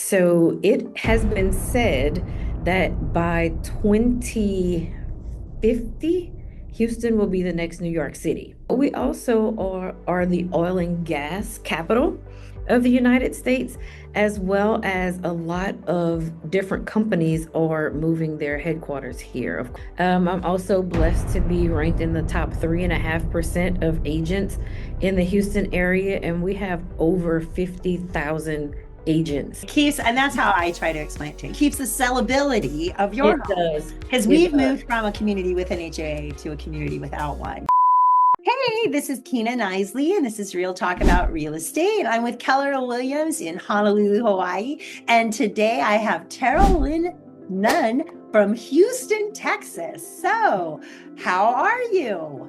So it has been said that by 2050, Houston will be the next New York City. We also are the oil and gas capital of the United States, as well as a lot of different companies are moving their headquarters here. I'm also blessed to be ranked in the top 3.5% of agents in the Houston area, and we have over 50,000 agents. Keeps, and that's how I try to explain it to you. Keeps the sellability of your It home does. because It we've does. moved from a community with an HOA to a community without one. Hey, this is Kina Knisley, and this is Real Talk About Real Estate. I'm with Keller Williams in Honolulu, Hawaii. And today I have Terrolyn Nunn from Houston, Texas. So, how are you?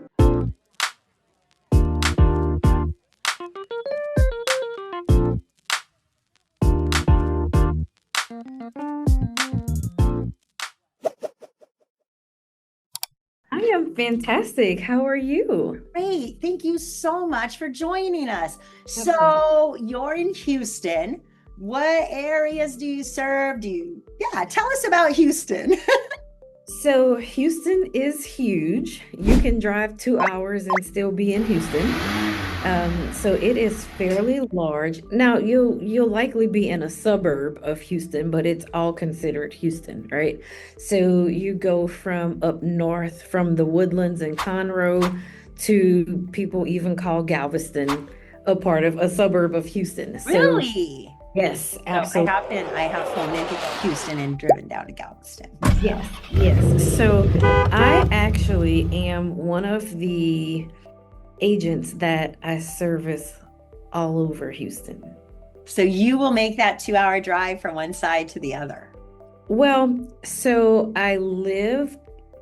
I am fantastic. How are you? Great. Thank you so much for joining us. Absolutely. So, you're in Houston. What areas do you serve? Tell us about Houston. So Houston is huge. You can drive 2 hours and still be in Houston. So it is fairly large. Now you'll likely be in a suburb of Houston, but it's all considered Houston, right? So you go from up north from the Woodlands and Conroe to people even call Galveston a part of a suburb of Houston. So Really? yes, So absolutely. I have flown into Houston and driven down to Galveston. So, Yes, yes. So I actually am one of the agents that I service all over Houston. so you will make that 2 hour drive from one side to the other. Well, so I live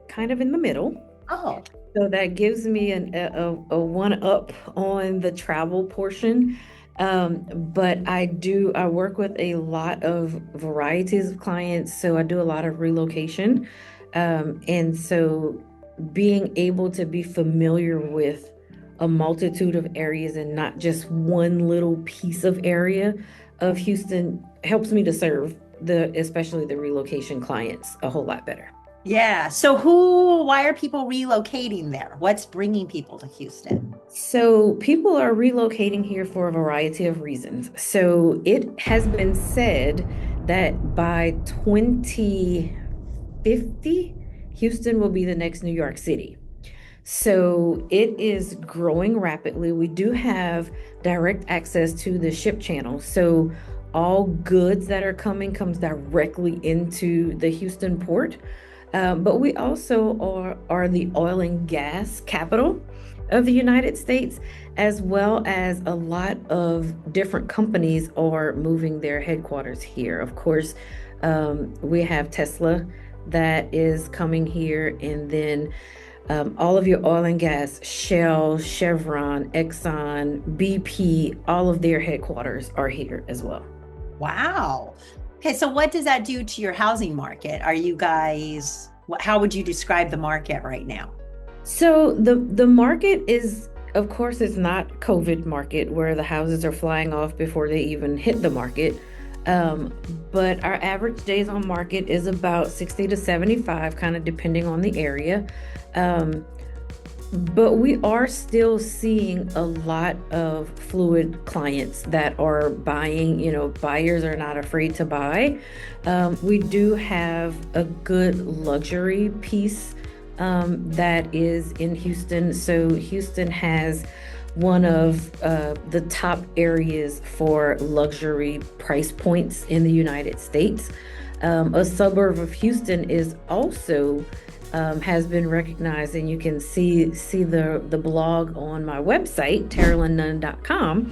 kind of in the middle. Oh, So that gives me a one up on the travel portion. But I work with a lot of varieties of clients. So I do a lot of relocation. And so being able to be familiar with a multitude of areas and not just one little piece of area of Houston helps me to serve especially the relocation clients a whole lot better. yeah. Why are people relocating there? What's bringing people to Houston? So people are relocating here for a variety of reasons. So it has been said that by 2050, Houston will be the next New York City. So it is growing rapidly. We do have direct access to the ship channel. So all goods that are coming comes directly into the Houston port. But we also are the oil and gas capital of the United States, as well as a lot of different companies are moving their headquarters here. Of course, we have Tesla that is coming here, and then all of your oil and gas, Shell, Chevron, Exxon, BP, all of their headquarters are here as well. Wow. Okay, so what does that do to your housing market? How would you describe the market right now? So the market is, of course, it's not COVID market where the houses are flying off before they even hit the market. Um, but our average days on market is about 60 to 75, kind of depending on the area. Um, but we are still seeing a lot of fluid clients that are buying. Buyers are not afraid to buy. We do have a good luxury piece that is in Houston. So Houston has one of the top areas for luxury price points in the United States. A suburb of Houston is also has been recognized, and you can see the blog on my website, terrolynnunn.com,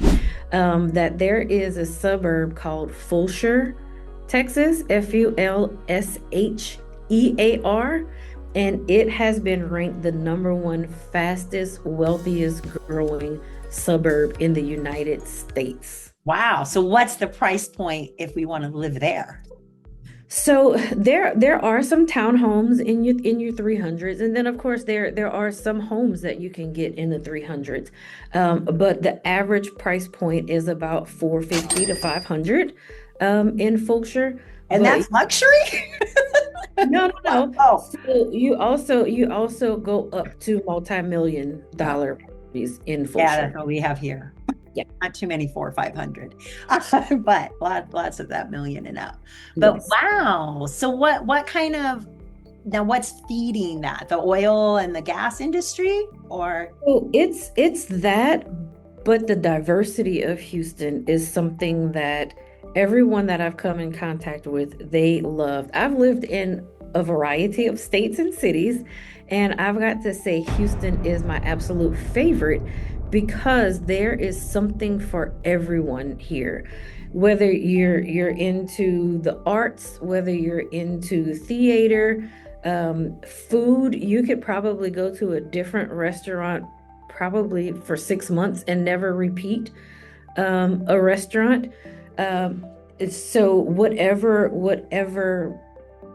that there is a suburb called Fulshire, Texas, Fulshear, and it has been ranked the number one fastest, wealthiest growing suburb in the United States. Wow. So what's the price point if we want to live there? So there are some townhomes in your 300s, and then of course there are some homes that you can get in the 300s. But the average price point is about 450 to 500. in Fulshire, And but that's luxury? no. Oh, So you also go up to multi-million oh, dollar properties in yeah, that's Fulshire. what we have here. Yeah. Not too many 400 or 500, but lots of that million and up. But Yes. wow. So what kind of now what's feeding that? The oil and the gas industry or So it's that, but the diversity of Houston is something that everyone that I've come in contact with, they loved. I've lived in a variety of states and cities, and I've got to say Houston is my absolute favorite because there is something for everyone here. Whether you're into the arts, whether you're into theater, food, you could probably go to a different restaurant probably for 6 months and never repeat a restaurant. Um, so whatever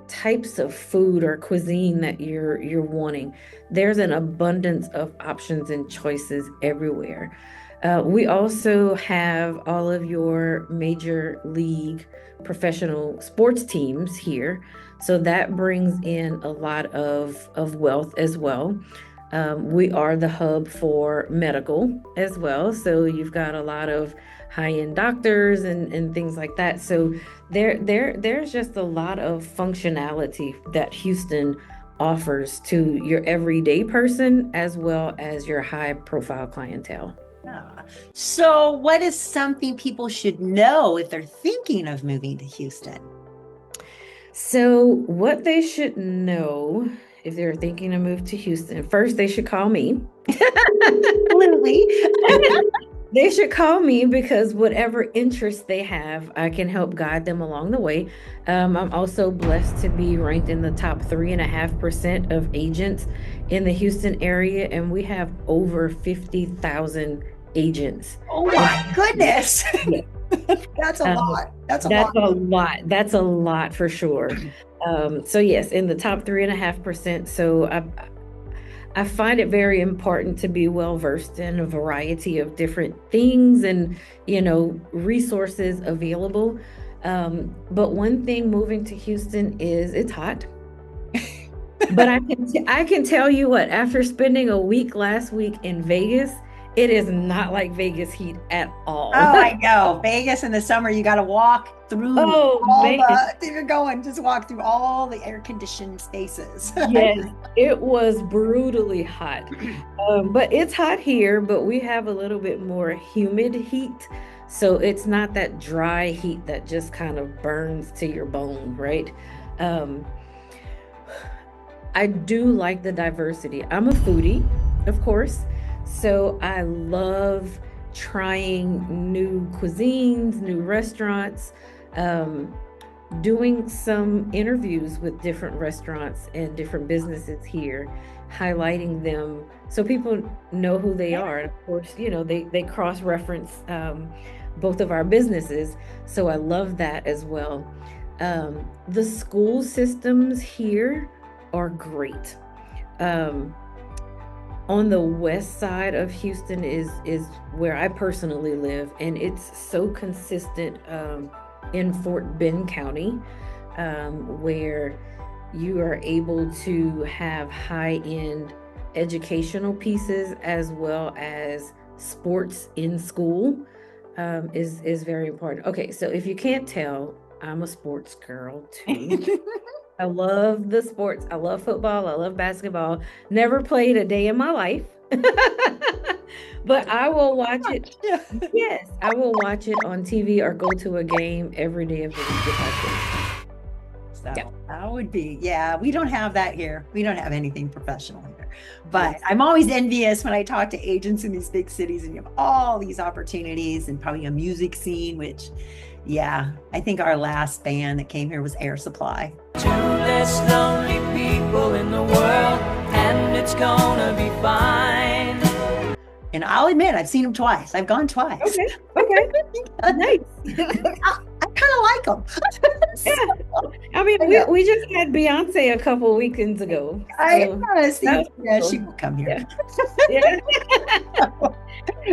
types of food or cuisine that you're wanting, there's an abundance of options and choices everywhere. We also have all of your major league professional sports teams here, so that brings in a lot of wealth as well. We are the hub for medical as well, so you've got a lot of high-end doctors and things like that. So there's just a lot of functionality that Houston offers to your everyday person as well as your high-profile clientele. yeah. So what is something people should know if they're thinking of moving to Houston? So what they should know if they're thinking to move to Houston, first they should call me. Absolutely. They should call me because whatever interest they have, I can help guide them along the way. I'm also blessed to be ranked in the top 3.5% of agents in the Houston area, and we have over 50,000 agents. Oh my goodness. Yeah. That's a Um, lot. That's a that's lot. a lot. That's a lot for sure. So yes, in the top 3.5%. So I find it very important to be well versed in a variety of different things and, resources available. But one thing moving to Houston is it's hot. But I can tell you what, after spending a week last week in Vegas, it is not like Vegas heat at all. Oh, I know. Vegas in the summer, you got to walk through Oh all man. you're going, just walk through all the air conditioned spaces. Yes, it was brutally hot. But it's hot here, but we have a little bit more humid heat. So it's not that dry heat that just kind of burns to your bone, right? Um, I do like the diversity. I'm a foodie, of course. So I love trying new cuisines, new restaurants, um, doing some interviews with different restaurants and different businesses here, highlighting them so people know who they are. And of course, they cross-reference both of our businesses. So I love that as well. The school systems here are great. Um, on the west side of Houston is where I personally live, and it's so consistent in Fort Bend County, where you are able to have high-end educational pieces as well as sports in school, is very important. Okay, so if you can't tell, I'm a sports girl too. I love the sports. I love football. I love basketball. Never played a day in my life, but I will watch it. Yeah. Yes, I will watch it on TV or go to a game every day of the week if I can. So Yeah. that would be, yeah, we don't have that here. We don't have anything professional here. But Yes. I'm always envious when I talk to agents in these big cities and you have all these opportunities and probably a music scene, which, yeah, I think our last band that came here was Air Supply. Two less lonely people in the world, and it's gonna be fine. And I'll admit, I've seen them twice. I've gone twice. Okay. Nice. I kind of like them. Yeah. I mean, we just had Beyonce a couple weekends ago. I So honestly, that was yeah, cool. she will come here. Yeah.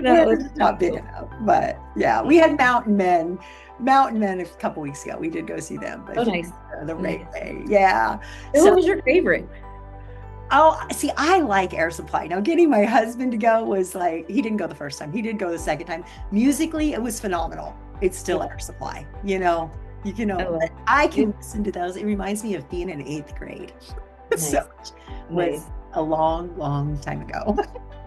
That was Not big enough, but yeah, we had Mountain Men Mountain Men a couple weeks ago. We did go see them. But Oh, nice. The Nice. Railway. Yeah. So So, what was your favorite? oh, see, I like Air Supply. Now, getting my husband to go was like, he didn't go the first time. He did go the second time. Musically, it was phenomenal. It's still Air Supply. You can Oh, but I can listen to those. It reminds me of being in 8th grade. nice. So was Nice. a long, long time ago.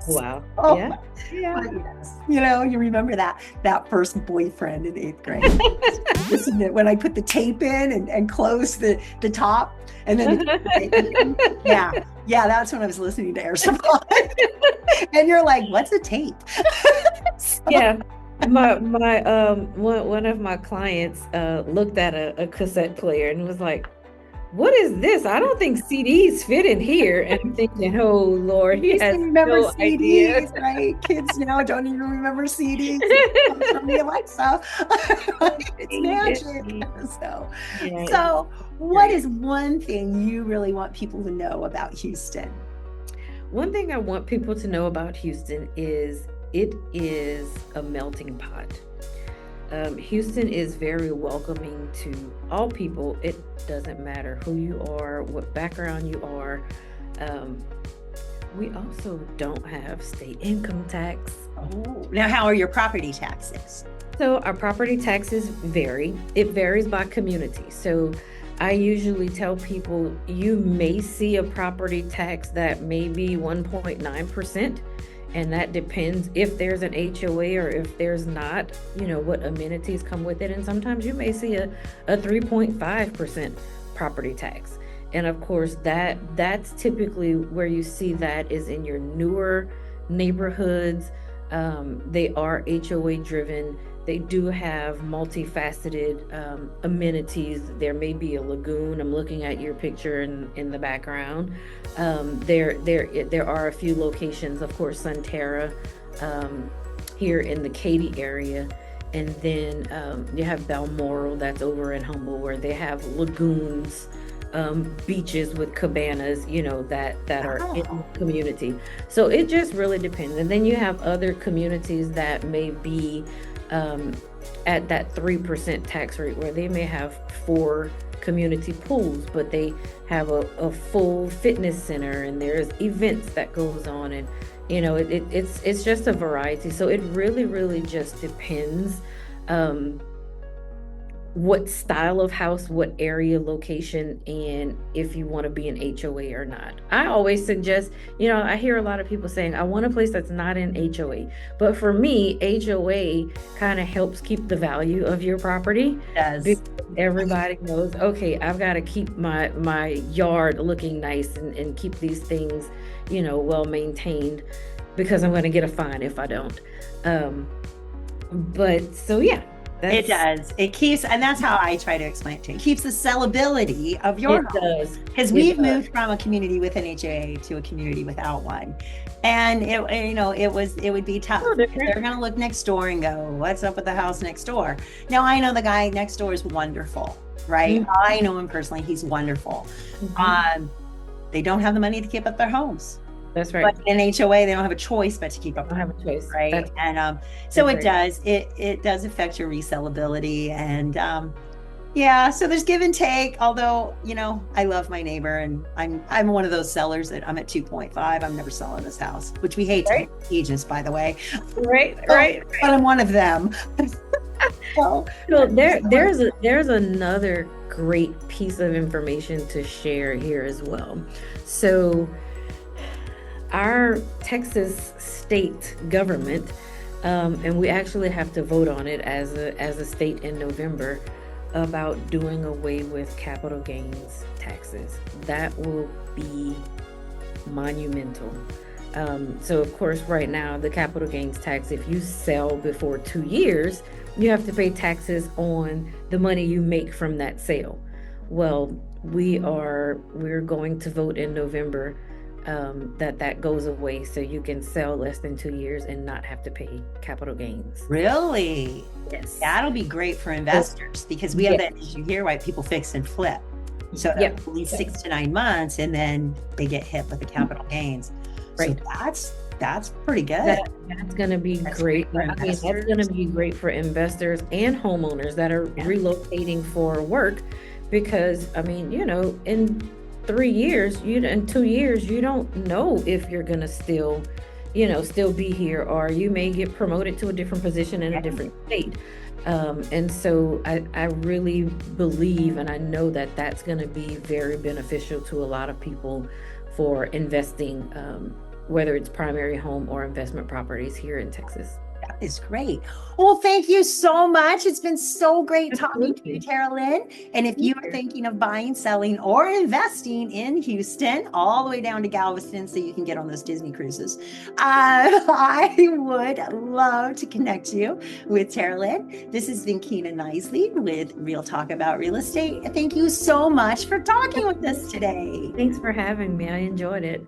Wow. Oh, Yeah. Yeah. but yes, you remember that first boyfriend in 8th grade. Listen to when I put the tape in and close the top, and then yeah, that's when I was listening to Air Supply. And you're like, what's a tape? So, Yeah. One of my clients looked at a cassette player and was like, what is this? I don't think CDs fit in here. And I'm thinking, oh Lord, he you has remember no idea. CDs, right? Kids now don't even remember CDs. From the Alexa. It's magic. So, Yeah, so what great. is one thing you really want people to know about Houston? One thing I want people to know about Houston is it is a melting pot. Houston is very welcoming to all people. It doesn't matter who you are, what background you are. We also don't have state income tax. Oh, now how are your property taxes? So our property taxes vary. It varies by community. So I usually tell people you may see a property tax that may be 1.9%. And that depends if there's an HOA or if there's not, what amenities come with it. And sometimes you may see a 3.5% property tax. And of course, that's typically where you see that is in your newer neighborhoods. They are HOA driven. They do have multifaceted amenities. There may be a lagoon. I'm looking at your picture in the background. There are a few locations, of course, Sunterra here in the Katy area. And then you have Balmoral that's over in Humble where they have lagoons, beaches with cabanas, that are in the community. So it just really depends. And then you have other communities that may be at that 3% tax rate where they may have 4 community pools, but they have a full fitness center and there's events that goes on, and it's just a variety. So it really just depends what style of house, what area, location, and if you want to be an HOA or not. I always suggest, I hear a lot of people saying, I want a place that's not an HOA. But for me, HOA kind of helps keep the value of your property. Yes. Everybody knows, okay, I've got to keep my yard looking nice and keep these things, well maintained, because I'm going to get a fine if I don't. But so, yeah. It does. It keeps, and that's how I try to explain it to you. It keeps the sellability of your home. Does. Because we've moved from a community with an HOA to a community without one. And it would be tough. They're going to look next door and go, what's up with the house next door? Now, I know the guy next door is wonderful, right? Mm-hmm. I know him personally. He's wonderful. Mm-hmm. They don't have the money to keep up their homes. That's right. But in HOA, they don't have a choice but to keep up. I don't have a choice. Right. And so it does. It does affect your resellability. And so there's give and take. Although, I love my neighbor, and I'm one of those sellers that I'm at 2.5. I'm never selling this house, which we hate to be ageist, by the way. Right. But I'm one of them. So there's another great piece of information to share here as well. So our Texas state government, and we actually have to vote on it as a state in November, about doing away with capital gains taxes. That will be monumental. So of course, right now, the capital gains tax, if you sell before 2 years, you have to pay taxes on the money you make from that sale. Well, we're going to vote in November that goes away, so you can sell less than 2 years and not have to pay capital gains. Really? Yes. That'll be great for investors, because we have that issue here, right? People fix and flip. So at least 6 to 9 months, and then they get hit with the capital gains. Right. So That's pretty good. That's going to be That's great. great for I mean, that's investors. going to be great for investors and homeowners that are relocating for work, because I mean, in 3 years, in 2 years, you don't know if you're going to still be here, or you may get promoted to a different position in a different state. And so I really believe, and I know that that's going to be very beneficial to a lot of people for investing, whether it's primary home or investment properties here in Texas. That is great. Well, thank you so much. It's been so great talking to you, Absolutely. Terrolyn. And if you are thinking of buying, selling, or investing in Houston, all the way down to Galveston, so you can get on those Disney cruises, I would love to connect you with Terrolyn. This has been Kina Knisley with Real Talk About Real Estate. Thank you so much for talking with us today. Thanks for having me. I enjoyed it.